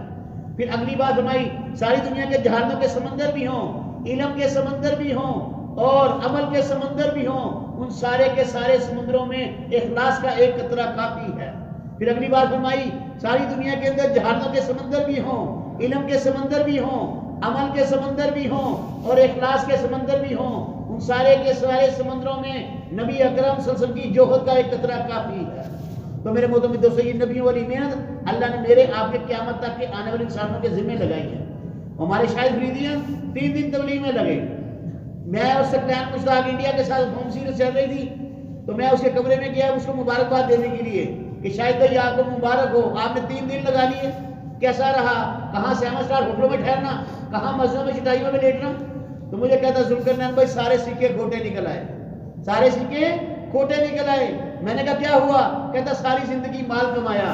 A: پھر اگلی بات ہماری، ساری دنیا کے جہالتوں کے سمندر بھی ہوں، علم کے سمندر بھی ہوں، اور عمل کے سمندر بھی ہوں، ان سارے کے سارے سمندروں میں اخلاص کا ایک قطرہ کافی ہے۔ پھر اگلی بات فرمائی، ساری دنیا کے اندر جہالتوں کے سمندر بھی ہوں، علم کے سمندر بھی ہوں، عمل کے سمندر بھی ہوں، اور اخلاص کے سمندر بھی ہوں، ان سارے کے سارے سمندروں میں نبی اکرم صلی اللہ علیہ وسلم کی جوہد کا ایک قطرہ کافی ہے۔ تو میرے محترم دوستو، یہ نبیوں والی محنت اللہ نے میرے آپ کے قیامت تک کے آنے والے انسانوں کے ذمہ لگائی ہے۔ ہمارے شاہد فریدیاں 3 دن تبلیغ میں لگے، میں اور سکلین مشتاق انڈیا کے ساتھ ہوم سیریز چل رہی تھی، تو میں اس کے کمرے میں گیا اس کو مبارکباد دینے کے لیے کہ شاہد بھائی آپ کو مبارک ہو، آپ نے 3 دن لگا لیے، کیسا رہا؟ کہاں 7 اسٹار ہوٹلوں میں ٹھہرنا، کہاں مسجدوں میں چٹائیوں میں لیٹنا؟ تو مجھے کہتا ذوالقرنین بھائی سارے سکے کھوٹے نکل آئے، سارے سکے کھوٹے نکل آئے۔ میں نے کہا کیا ہوا؟ کہتا ساری زندگی مال کمایا،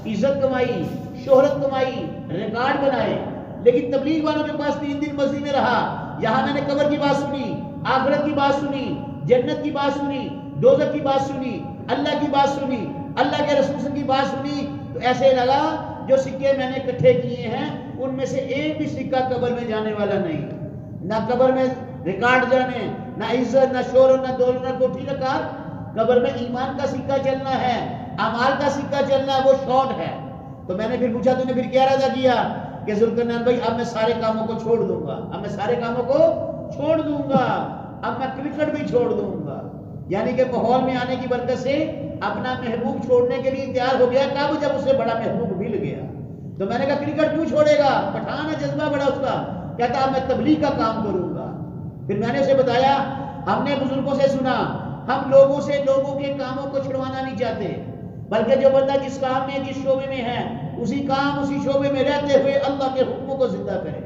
A: عزت کمائی، شہرت کمائی، ریکارڈ بنائے، لیکن تبلیغ والوں کے پاس 3 دن مسجد میں رہا، یہاں میں نے قبر کی بات سنی، آخرت کی بات سنی، جنت کی بات سنی، دوزخ کی بات سنی، اللہ کی بات سنی، اللہ کے رسول کی بات سنی، تو ایسے لگا جو سکے میں نے اکٹھے کیے ہیں ان میں سے ایک بھی سکہ قبر میں جانے والا نہیں، نہ قبر میں ریکارڈ جانے، نہ عزت، نہ شہرت، نہ دولت، نہ کوٹھی رکار، قبر میں ایمان کا سکہ چلنا ہے، اعمال کا سکہ چلنا ہے، وہ شارٹ ہے۔ تو میں نے پھر پوچھا تو نے پھر کیا ارادہ کیا کہ ذوالقرنین بھائی اب میں سارے کاموں کو چھوڑ دوں گا، اب میں سارے کاموں کو چھوڑ دوں گا، اب میں کرکٹ بھی چھوڑ دوں گا، یعنی کہ ماحول میں آنے کی برکت سے اپنا محبوب چھوڑنے کے لیے تیار ہو گیا۔ کب؟ جب اسے بڑا محبوب مل گیا۔ تو میں نے کہا کرکٹ کیوں چھوڑے گا؟ پٹھان ہے، جذبہ بڑا اس کا، کہتا اب میں تبلیغ کا کام کروں گا۔ پھر میں نے اسے بتایا ہم نے بزرگوں سے سنا، ہم لوگوں سے لوگوں کے کاموں کو چھڑوانا نہیں چاہتے، بلکہ جو بندہ جس کام میں جس شعبے میں ہے اسی کام اسی شعبے میں رہتے ہوئے اللہ کے حکموں کو زندہ کرے،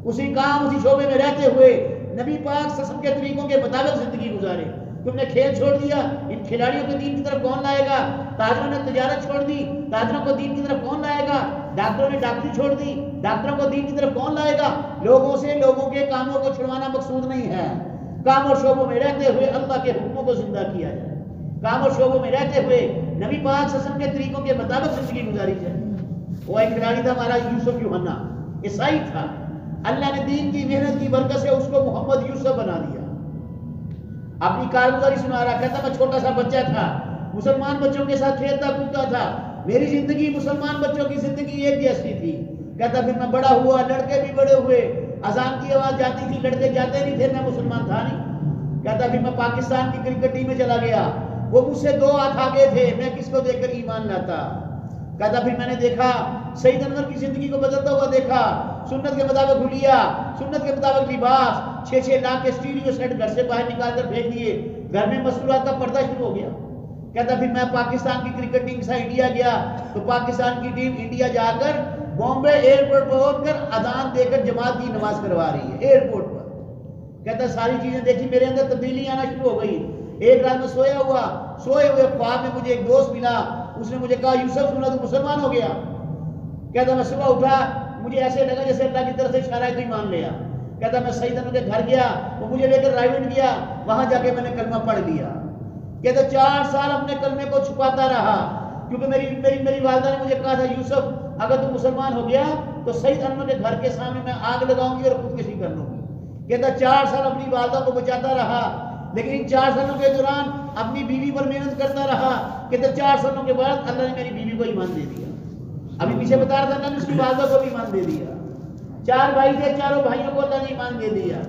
A: اسی کام اسی شعبے میں رہتے ہوئے نبی پاک صلی اللہ علیہ وسلم کے طریقوں کے مطابق زندگی گزارے۔ تم نے کھیل چھوڑ دیا، ان کھلاڑیوں کو دین کی طرف کون لائے گا؟ تاجروں نے تجارت چھوڑ دی، تاجروں کو دین کی طرف کون لائے گا؟ ڈاکٹروں نے ڈاکٹری چھوڑ دی، ڈاکٹروں کو دین کی طرف کون لائے گا؟ لوگوں سے لوگوں کے کاموں کو چھڑوانا مقصود نہیں ہے، کام اور شعبوں میں رہتے ہوئے اللہ کے حکموں کو زندہ کیا جائے، کام اور شعبوں میں رہتے ہوئے نبی پاک صلی اللہ علیہ وسلم کے طریقوں کے مطابق زندگی گزاری جائے۔ وہ ایک کھلاڑی تھا ہمارا یوسف یوحنا، عیسائی تھا، اللہ نے دین کی محنت کی برکت سے اس کو محمد یوسف بنا دیا۔ اپنی کارگزاری سنا رہا، کہتا میں چھوٹا سا بچہ تھا، مسلمان بچوں کے ساتھ کھیلتا کودتا تھا، میری زندگی مسلمان بچوں کی زندگی ایک جیسی تھی۔ کہتا پھر میں بڑا ہوا، لڑکے بھی بڑے ہوئے، اذان کی آواز جاتی تھی، لڑکے جاتے نہیں تھے، میں مسلمان تھا نہیں۔ کہتا پھر میں پاکستان کی کرکٹ ٹیم میں چلا گیا، وہ مجھ سے 2 ہاتھ آگے تھے، میں کس کو دیکھ کر ایمان لاتا؟ کہتا پھر میں نے دیکھا سید انور کی زندگی کو بدلتا ہوا دیکھا، سنت کے مطابق حلیہ، سنت کے مطابق لباس، 6 لاکھ کے اسٹیریو سیٹ گھر سے باہر نکال کر پھینک دیے، گھر میں مستورات کا پردہ شروع ہو گیا۔ کہتا پھر میں پاکستان کی کرکٹ ٹیم سے انڈیا گیا تو پاکستان کی ٹیم انڈیا جا کر بامبے ایئرپورٹ پہنچ کر اذان دے کر جماعت کی نماز کروا رہی ہے ایئرپورٹ پر۔ کہتا ساری چیزیں دیکھی، میرے اندر تبدیلی آنا شروع ہو گئی۔ ایک رات میں سوئے ہوئے خواب میں مجھے ایک دوست ملا، اس نے مجھے کہا یوسف سنا تو مسلمان ہو گیا۔ کہتا میں صبح اٹھا، مجھے ایسے لگا جیسے اللہ کی طرف سے اشارہ ہے تو ایمان لیا۔ کہتا میں سید انور کے گھر گیا، وہ مجھے لے کر رائیونڈ گیا، وہاں جا کے میں نے کلمہ پڑھ لیا۔ کہتا 4 سال اپنے کلمے کو چھپاتا رہا، کیونکہ میری والدہ نے مجھے کہا تھا یوسف اگر تو مسلمان ہو گیا تو سید انور کے گھر کے سامنے میں آگ لگاؤں گی اور خودکشی کر لوں گی۔ کہتا 4 سال اپنی والدہ کو بچاتا رہا، لیکن ان 4 سالوں کے دوران اپنی بیوی پر محنت کرتا رہا۔ کہتا 4 سالوں کے بعد اللہ نے میری بیوی کو ایمان دے دیا۔ ابھی پیچھے بتا رہا تھا اللہ نے اس کی والدہ کو بھی ایمان دے دیا۔ 4 بھائی تھے، 4 بھائیوں کو اللہ نے ایمان دے دیا۔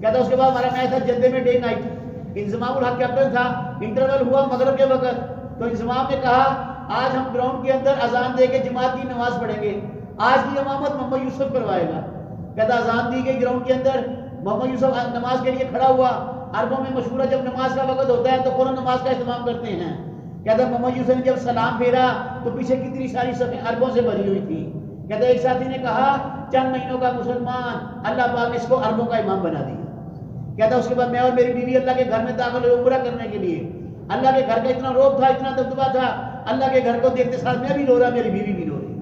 A: کہتا اس کے بعد ہمارا میچ تھا جدے میں ڈے نائٹ، انضمام الحق کیپٹن تھا، انٹرول ہوا مغرب کے وقت، تو انضمام نے کہا آج ہم گراؤنڈ کے اندر اذان دے کے جماعت کی نماز پڑھیں گے، آج کی امامت محمد یوسف کروائے گا۔ کہتا اذان دی گئی گراؤنڈ کے اندر، محمد یوسف نماز کے لیے کھڑا ہوا۔ عربوں میں مشہور ہے جب نماز کا وقت ہوتا ہے تو فوراً نماز کا اہتمام کرتے ہیں۔ کہتا محمد یوسف نے جب سلام پھیرا تو پیچھے کتنی ساری صفیں عربوں سے بھری ہوئی تھی۔ کہتا ایک ساتھی نے کہا چند مہینوں کا مسلمان، اللہ پاک نے اس کو عربوں کا امام بنا دیا۔ کہتا اس کے بعد میں اور میری بیوی اللہ کے گھر میں داخل ہوئے عمرہ کرنے کے لیے۔ اللہ کے گھر کا اتنا روب تھا، اتنا دبدبا تھا، اللہ کے گھر کو دیکھتے ساتھ میں بھی رو رہا، میری بیوی بھی رو رہی۔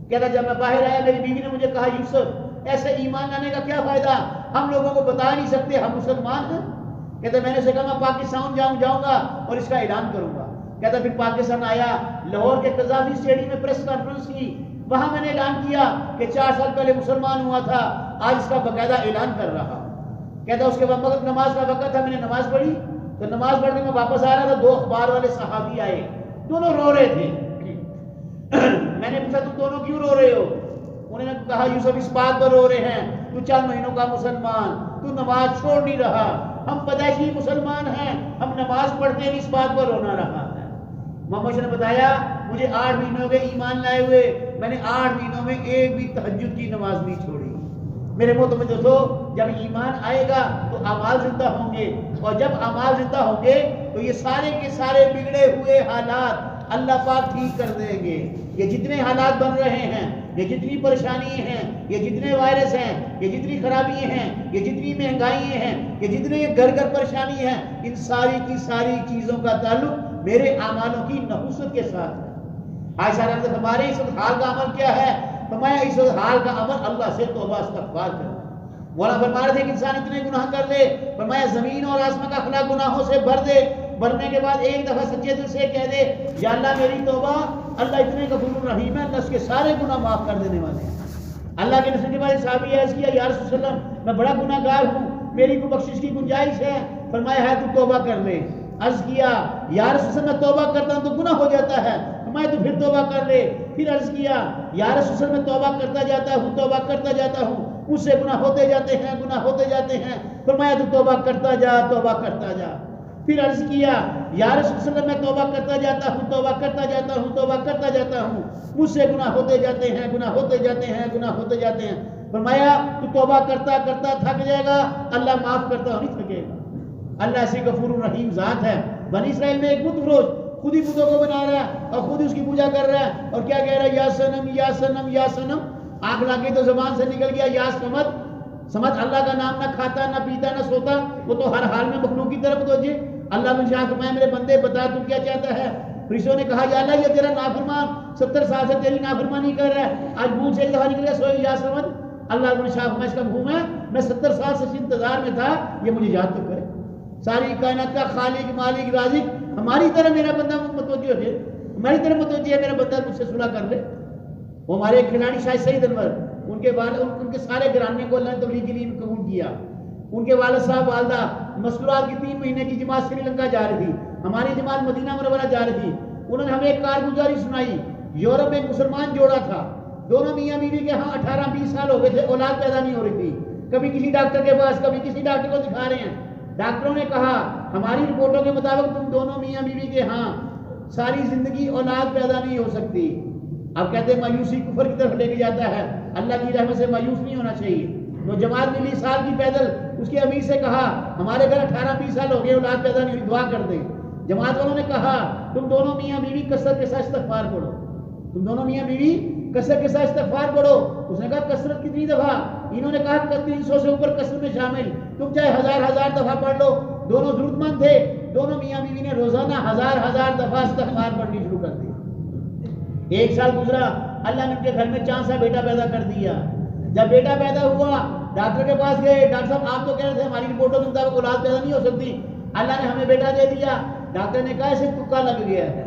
A: کہتا جب میں باہر آیا میری بیوی نے مجھے کہا یوسف ایسے ایمان لانے کا کیا فائدہ، ہم لوگوں کو بتا نہیں سکتے ہم مسلمان ہیں۔ کہتا میں نے اسے کہا میں پاکستان جاؤں گا اور اس کا اعلان کروں گا۔ کہتا پھر پاکستان آیا، لاہور کے قذافی اسٹیڈیم میں پریس کانفرنس کی، وہاں میں نے اعلان کیا کہ 4 سال پہلے مسلمان ہوا تھا، آج اس کا باقاعدہ اعلان کر رہا۔ کہتا اس کے بعد مغرب نماز کا وقت تھا، میں نے نماز پڑھی تو نماز پڑھ کے میں واپس آ رہا تھا، 2 اخبار والے صحابی آئے، دونوں رو رہے تھے۔ میں نے پوچھا تم دونوں کیوں رو رہے ہو؟ انہوں نے کہا یوسف اس بات پر رو رہے ہیں تو 4 مہینوں کا مسلمان، تو نماز چھوڑ نہیں رہا، ہم پیدائشی مسلمان ہیں، ہم نماز پڑھتے ہیں، اس بات پر رونا رہا ہے۔ محمد نے بتایا مجھے 8 مہینوں ہو گئے ایمان لائے ہوئے، میں نے 8 مہینوں میں ایک بھی تہجد کی نماز نہیں چھوڑی۔ میرے محترم دوستو جب ایمان آئے گا تو اعمال زندہ ہوں گے، اور جب اعمال زندہ ہوں گے تو یہ سارے کے سارے بگڑے ہوئے حالات اللہ پاک ٹھیک کر دیں گے۔ یہ جتنے حالات بن رہے ہیں، یہ جتنی پریشانی ہیں، یہ جتنے وائرس ہیں، یہ جتنی خرابی ہیں، یہ جتنی مہنگائی ہیں، یہ جتنے گھر گھر پریشانی ہیں، ان ساری کی ساری چیزوں کا تعلق میرے اعمالوں کی نحوست کے ساتھ ہے۔ عائشہ رضی اللہ عنہا ہمارے اس حال کا عمل کیا ہے؟ فرمایا اس حال کا عمل اللہ سے توبہ استغفار کرنا۔ مولانا فرما رہے تھے کہ انسان اتنے گناہ کر لے، فرمایا زمین اور آسمان کا خلا گناہوں سے بھر دے، بھرنے کے بعد ایک دفعہ سچے دل سے کہہ دے یا اللہ میری توبہ، اللہ اتنے غفور الرحیم ہے، اللہ اس کے سارے گناہ معاف کر دینے والے ہیں۔ اللہ کے نبی کے بعد صحابی عرض کیا یا رسول اللہ میں بڑا گناہ گار ہوں، میری کو بخشش کی گنجائش ہے؟ فرمایا ہے تو توبہ کر لے۔ عرض کیا یا رسول اللہ میں توبہ کرتا ہوں تو گناہ ہو جاتا ہے، فرمایا تو پھر توبہ کر لے۔ پھر عرض کیا یا رسول اللہ میں توبہ کرتا جاتا ہوں، توبہ کرتا جاتا ہوں، مجھ سے گناہ ہوتے جاتے ہیں، گناہ ہوتے جاتے ہیں، فرمایا تو توبہ کرتا جا، توبہ کرتا جا۔ پھر عرض کیا یا رسول اللہ میں توبہ کرتا جاتا ہوں، توبہ کرتا جاتا ہوں، توبہ کرتا جاتا ہوں، مجھ سے گناہ ہوتے جاتے ہیں، گناہ ہوتے جاتے ہیں، گناہ ہوتے جاتے ہیں، فرمایا تو توبہ کرتا کرتا تھک جائے گا، اللہ معاف کرتا نہیں تھکے گا۔ اللہ ایسی غفور الرحیم ذات ہے۔ بنی اسرائیل میں ایک بت فروش خود ہی بتوں کو بنا رہا ہے اور خود ہی اس کی پوجا کر رہا ہے، اور کیا کہہ رہا ہے یا صنم یا صنم یا صنم۔ آنکھ لگی تو زبان سے نکل گیا یا سمت، سمت اللہ کا نام نہ کھاتا نہ پیتا نہ سوتا، وہ تو ہر حال میں مخلوق کی طرف توجہ۔ اللہ بن شاہ فرمایا میرے بندے بتا تو کیا چاہتا ہے؟ فرشتوں نے کہا یا اللہ یہ تیرا نافرمان 70 سال سے تیری نافرمانی کر رہا ہے، آج منہ سے ایک دفعہ نکل گیا سوئے یا سمت۔ اللہ بن شاہ فرمایا اس کا مفہوم ہے میں 70 سال سے انتظار میں تھا، یہ مجھے یاد تو کرے۔ ساری کائنات کا خالق مالک رازق ہماری طرح میرا بندہ متوجہ ہے، ہماری طرح متوجہ ہے، میرا بندہ مجھ سے صلح کر لے۔ وہ ہمارے کھلاڑی شاید سعید انور، ان کے سارے گھرانے کو اللہ نے تبلیغ کے لیے قبول کیا۔ ان کے والد صاحب والدہ مستورات کی 3 مہینے کی جماعت سری لنکا جا رہی تھی، ہماری جماعت مدینہ منورہ جا رہی تھی۔ انہوں نے ہمیں ایک کارگزاری سنائی، یورپ میں ایک مسلمان جوڑا تھا، دونوں میاں بیوی کے ہاں 18-20 سال ہو گئے تھے، اولاد پیدا نہیں ہو رہی تھی، کبھی کسی ڈاکٹر کے پاس کبھی کسی ڈاکٹر کو دکھا رہے ہیں، ڈاکٹروں نے کہا ہماری رپورٹوں کے مطابق تم دونوں میاں بیوی کے ہاں ساری زندگی اولاد پیدا نہیں ہو سکتی. اب کہتے ہیں مایوسی کفر کی طرف لے کے جاتا ہے. اللہ کی رحمت سے مایوس نہیں ہونا چاہیے. تو جماعت ملی سال کی پیدل, اس کے امیر سے کہا ہمارے گھر 18-20 سال ہو گئے اولاد پیدا نہیں ہوئی, دعا کر دیں. جماعت والوں نے کہا تم دونوں میاں بیوی کثرت کے ساتھ استغفار پڑھو, تم دونوں میاں بیوی کثرت کے ساتھ استغفار پڑھو. اس نے کہا کثرت کتنی دفعہ؟ انہوں نے کہا 300 سے اوپر کثرت میں شامل, تم چاہے 1000 دفعہ پڑھ لو. دونوں ضرورت مند تھے, دونوں میاں بیوی نے روزانہ 1000 دفعہ استغفار پڑھنی شروع کر دی. 1 سال گزرا, اللہ نے ان کے گھر میں چاند سا بیٹا پیدا کر دیا. جب بیٹا پیدا ہوا ڈاکٹر کے پاس گئے, ڈاکٹر صاحب آپ تو کہہ رہے تھے ہماری رپورٹوں کے مطابق اولاد پیدا نہیں ہو سکتی, اللہ نے ہمیں بیٹا دے دیا. ڈاکٹر نے کہا اسے تکا لگ گیا ہے.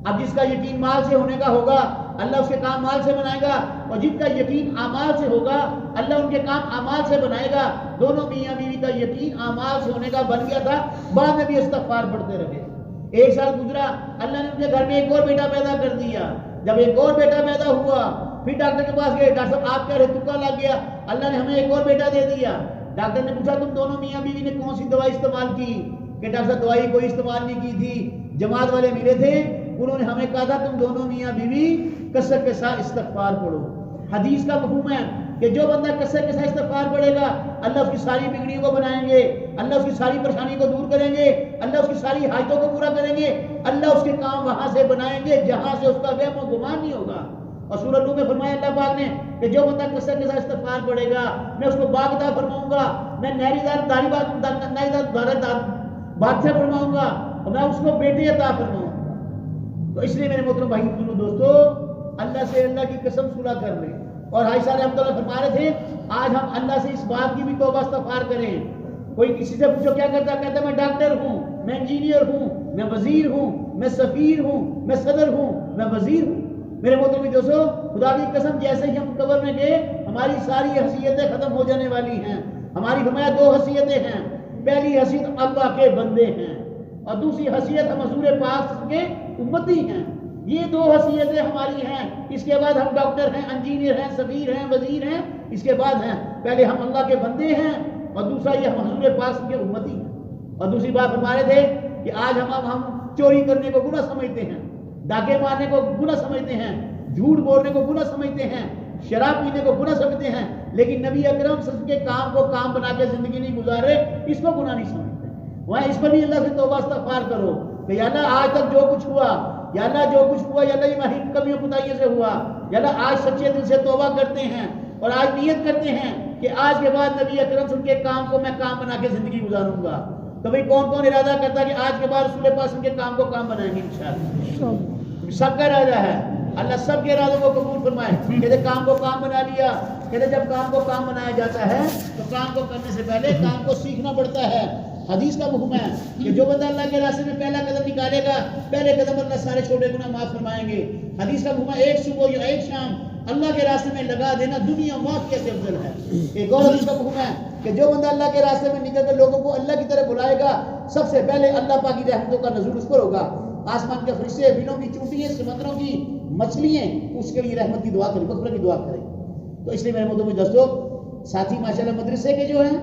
A: اب جس کا یقین مال سے ہونے کا ہوگا اللہ اس کے کام مال سے بنائے گا, اور جن کا یقین اعمال سے ہوگا اللہ ان کے کام اعمال سے بنائے گا. دونوں میاں بیوی کا یقین اعمال سے ہونے کا بن گیا تھا, بعد میں بھی استغفار پڑھتے رہے. 1 سال گزرا, اللہ نے ان کے گھر میں ایک اور بیٹا پیدا کر دیا. جب ایک اور بیٹا پیدا ہوا پھر ڈاکٹر کے پاس گئے, ڈاکٹر صاحب آپ کہہ رہے تکا لگ گیا, اللہ نے ہمیں ایک اور بیٹا دے دیا. ڈاکٹر نے پوچھا تم دونوں میاں بیوی نے کون سی دوائی استعمال کی؟ کہ ڈاکٹر صاحب دوائی کوئی استعمال نہیں کی تھی, جماعت والے ملے تھے, انہوں نے ہمیں کہا تھا تم دونوں میاں بیوی کثرت کے ساتھ استغفار پڑھو. حدیث کا مفہوم ہے کہ جو بندہ کثرت کے ساتھ استغفار پڑھے گا اللہ اس کی ساری بگڑیوں کو بنائیں گے, اللہ اس کی ساری پریشانی کو دور کریں گے, اللہ اس کی ساری حاجتوں کو پورا کریں گے, اللہ اس کے کام وہاں سے بنائیں گے جہاں سے اس کا وہم و گمان نہیں ہوگا. اور سورہ نور میں فرمایا اللہ پاک نے کہ جو بندہ کثرت کے ساتھ استغفار پڑھے گا میں اس کو باغ عطا فرماؤں گا, میں نہری دار بادشاہ فرماؤں گا, اور میں اس کو بیٹے عطا فرماؤں گا. تو اس لیے میرے محترم بھائی بزرگوں دوستو, اللہ سے اللہ کی قسم صلح کر لیں. اور حاجی صاحب رحمۃ اللہ فرما رہے تھے آج ہم اللہ سے اس بات کی بھی توبہ استغفار کریں. کوئی کسی سے پوچھو کیا کرتا, کہتا میں ڈاکٹر ہوں, میں انجینئر ہوں, میں وزیر ہوں, میں سفیر ہوں, میں صدر ہوں, میں وزیر ہوں. میرے محترم دوستو خدا کی قسم جیسے ہی ہم قبر میں گئے ہماری ساری حیثیتیں ختم ہو جانے والی ہیں. ہماری فرمایا 2 حیثیتیں ہیں, پہلی حیثیت اللہ کے بندے ہیں اور دوسری حیثیت ہم حضور پاک کے امتی ہیں. یہ 2 حیثیتیں ہماری ہیں. اس کے بعد ہم ڈاکٹر ہیں, انجینئر ہیں, سفیر ہیں, وزیر ہیں, اس کے بعد ہیں پہلے ہم اللہ کے بندے ہیں اور دوسرا یہ ہم حضور پاک کے امتی ہیں. اور دوسری بات ہمارے تھے کہ آج ہم چوری کرنے کو گناہ سمجھتے ہیں, ڈاکے مارنے کو گناہ سمجھتے ہیں, جھوٹ بولنے کو گناہ سمجھتے ہیں, شراب پینے کو گناہ سمجھتے ہیں, لیکن نبی اکرم صلی اللہ علیہ وسلم کے کام کو کام بنا کے زندگی نہیں گزار رہے, اس کو گناہ نہیں سمجھتے. وہاں اس پر بھی اللہ سے توبہ استغفار کرو کہ یا اللہ آج تک جو کچھ ہوا, یا اللہ جو کچھ ہوا, یا اللہ یہ ہماری کمیوں کوتاہیوں سے ہوا, یا اللہ آج سچے دل سے توبہ کرتے ہیں اور آج نیت کرتے ہیں کہ آج کے بعد نبی اکرم صلی اللہ علیہ وسلم کے کام کو میں کام بنا کے زندگی گزاروں گا. تو بھئی کون کون ارادہ کرتا ہے کہ آج کے بعد رسول پاک صلی اللہ علیہ وسلم کے کام کو کام بنائیں گے انشاءاللہ. سب کا ارادہ ہے, اللہ سب کے ارادوں کو قبول فرمائے. کہتے کام کو کام بنا لیا, کہتے جب کام کو کام بنایا جاتا ہے تو کام کو کرنے سے پہلے کام کو سیکھنا پڑتا ہے. حدیث کا مفہوم ہے کہ جو بندہ اللہ کے راستے میں پہلا قدم نکالے گا پہلے قدم اللہ سارے چھوٹے گناہ معاف فرمائیں گے. حدیث کا مفہوم ہے ایک صبح یا ایک شام اللہ کے راستے میں لگا دینا دنیا معافیت سے افضل ہے. ایک اور حدیث کا مفہوم ہے کہ جو بندہ اللہ کے راستے میں نکل کر لوگوں کو اللہ کی طرف بلائے گا سب سے پہلے اللہ پاک کی رحمتوں کا نزول اس پر ہوگا. آسمان کے فرشتے, بلوں کی چونٹیاں, سمندروں کی مچھلیاں اس کے لیے رحمت کی دعا کریں, مغفرت کی دعا کریں. تو اس لیے میرے محترم دوستو ساتھی ماشاءاللہ مدرسے کے جو ہیں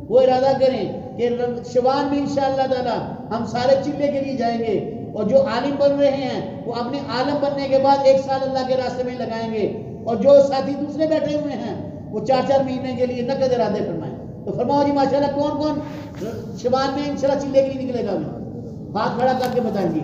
A: وہ ارادہ کریں کہ شوال میں انشاءاللہ تعالی ہم سارے چلے کے لیے جائیں گے, اور جو عالم بن رہے ہیں وہ اپنے عالم بننے کے بعد 1 سال اللہ کے راستے میں لگائیں گے, اور جو ساتھی دوسرے بیٹھے ہوئے ہیں وہ 4-4 مہینے کے لیے نقد ارادے فرمائیں. تو فرماؤ جی ماشاءاللہ کون کون شوال میں انشاءاللہ چلے کے لیے نکلے گا؟ ہاتھ کھڑا کر کے بتائیں گے.